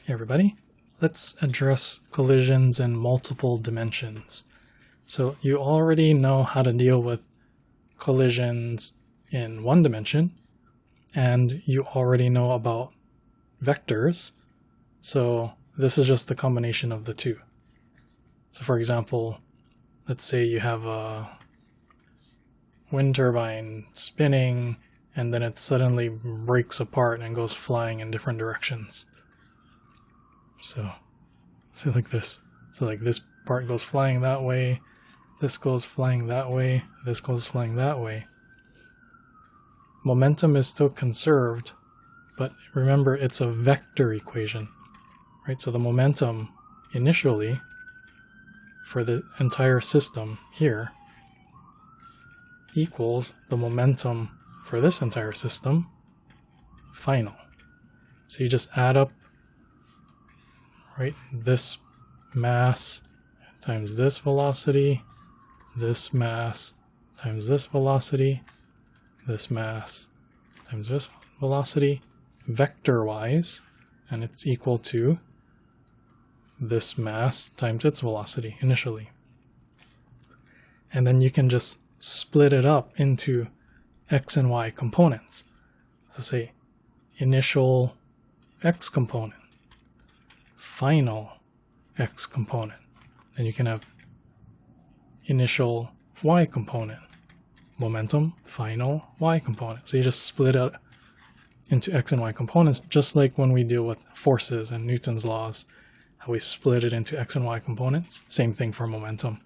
Hey everybody, let's address collisions in multiple dimensions. So you already know how to deal with collisions in one dimension, and you already know about vectors, so this is just the combination of the two. So for example, let's say you have a wind turbine spinning, and then it suddenly breaks apart and goes flying in different directions. So like this. So like this part goes flying that way, this goes flying that way, this goes flying that way. Momentum is still conserved, but remember it's a vector equation, right? So the momentum initially for the entire system here equals the momentum for this entire system final. So you just add up, right, this mass times this velocity, this mass times this velocity, this mass times this velocity, vector-wise, and it's equal to this mass times its velocity initially. And then you can just split it up into x and y components. So say initial x component, final x component. Then you can have initial y component, momentum, final y component. So you just split it into x and y components, just like when we deal with forces and Newton's laws, how we split it into x and y components. Same thing for momentum.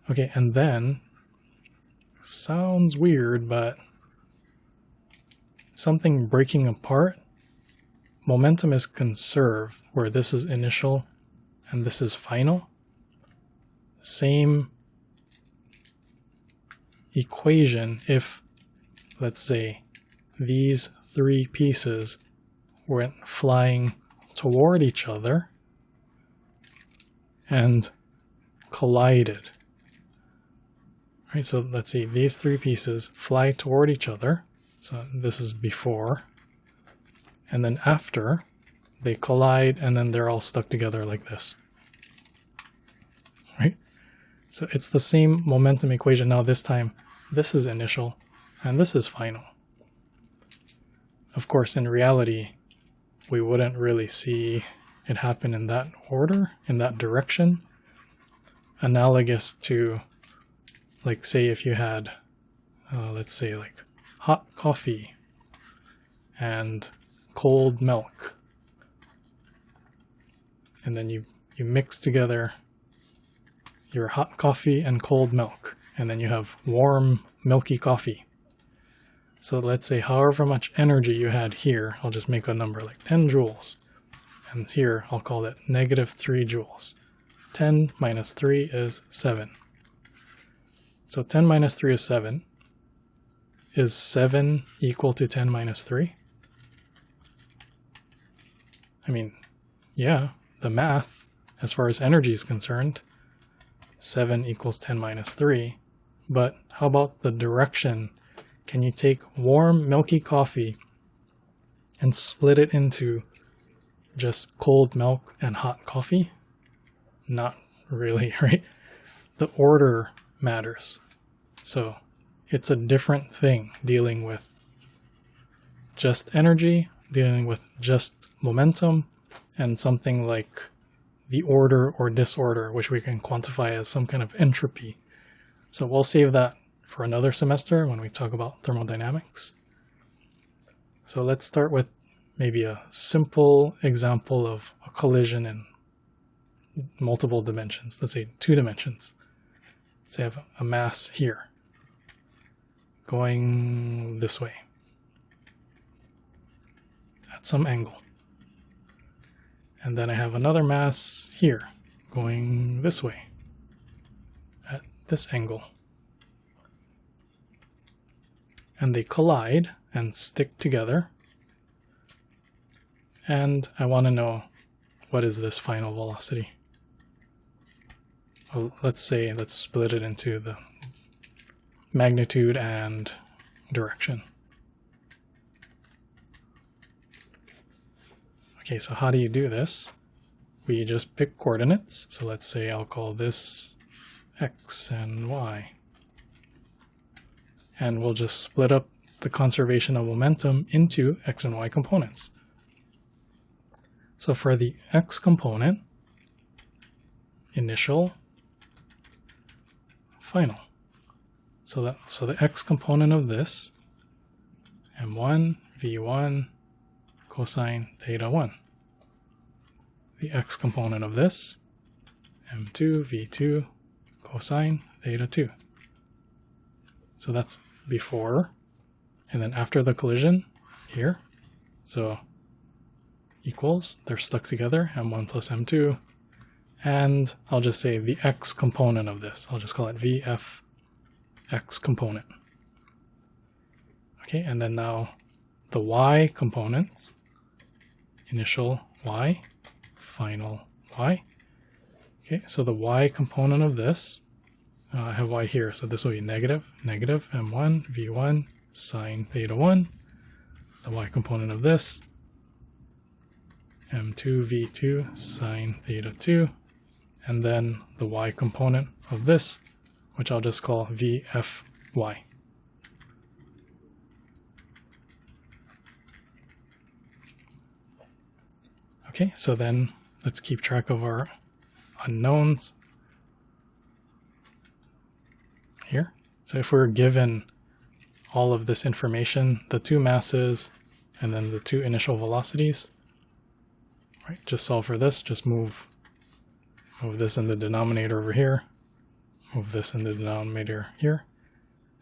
Okay, and then, sounds weird, but something breaking apart, momentum is conserved, where this is initial and this is final. Same equation if, let's say, these three pieces went flying toward each other and collided. Right, so let's see, these three pieces fly toward each other. So this is before. And then after, they collide, and then they're all stuck together like this. Right? So it's the same momentum equation. Now this time, this is initial, and this is final. Of course, in reality, we wouldn't really see it happen in that order, in that direction. Analogous to, like, say if you had, let's say, like, hot coffee and cold milk, and then you mix together your hot coffee and cold milk, and then you have warm milky coffee. So let's say however much energy you had here, I'll just make a number like 10 joules, and here I'll call it -3 joules. 10 minus 3 is 7. So 10 minus 3 is 7. Is 7 equal to 10 minus 3? I mean, yeah, the math, as far as energy is concerned, 7 equals 10 minus 3. But how about the direction? Can you take warm, milky coffee and split it into just cold milk and hot coffee? Not really, right? The order matters. So it's a different thing dealing with just energy, dealing with just momentum, and something like the order or disorder, which we can quantify as some kind of entropy. So we'll save that for another semester when we talk about thermodynamics. So let's start with maybe a simple example of a collision in multiple dimensions. Let's say 2 dimensions. Say I have a mass here going this way at some angle. And then I have another mass here going this way at this angle. And they collide and stick together. And I want to know, what is this final velocity? Well, let's split it into the magnitude and direction. Okay, so how do you do this? We just pick coordinates. So let's say I'll call this x and y. And we'll just split up the conservation of momentum into x and y components. So for the x component, initial, final. So the x component of this, m1, v1, cosine theta 1. The x component of this, m2, v2, cosine theta 2. So that's before, and then after the collision here. So equals, they're stuck together, m1 plus m2. And I'll just say the x component of this. I'll just call it vf x component. Okay, and then now the y components, initial y, final y. Okay, so the y component of this, I have y here, so this will be negative m1 v1 sine theta 1. The y component of this, m2 v2 sine theta 2. And then the y component of this, which I'll just call vfy. Okay, so then let's keep track of our unknowns here. So if we're given all of this information, the two masses and then the two initial velocities, right, just solve for this, just move this in the denominator over here, move this in the denominator here,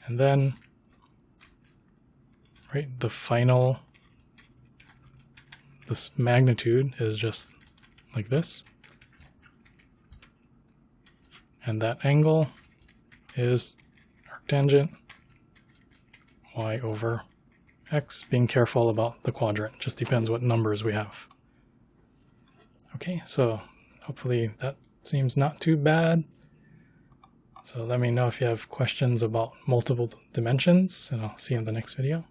and then, right, the final, this magnitude is just like this, and that angle is arctangent y over x, being careful about the quadrant, just depends what numbers we have. Okay, so hopefully that seems not too bad. So let me know if you have questions about multiple dimensions, and I'll see you in the next video.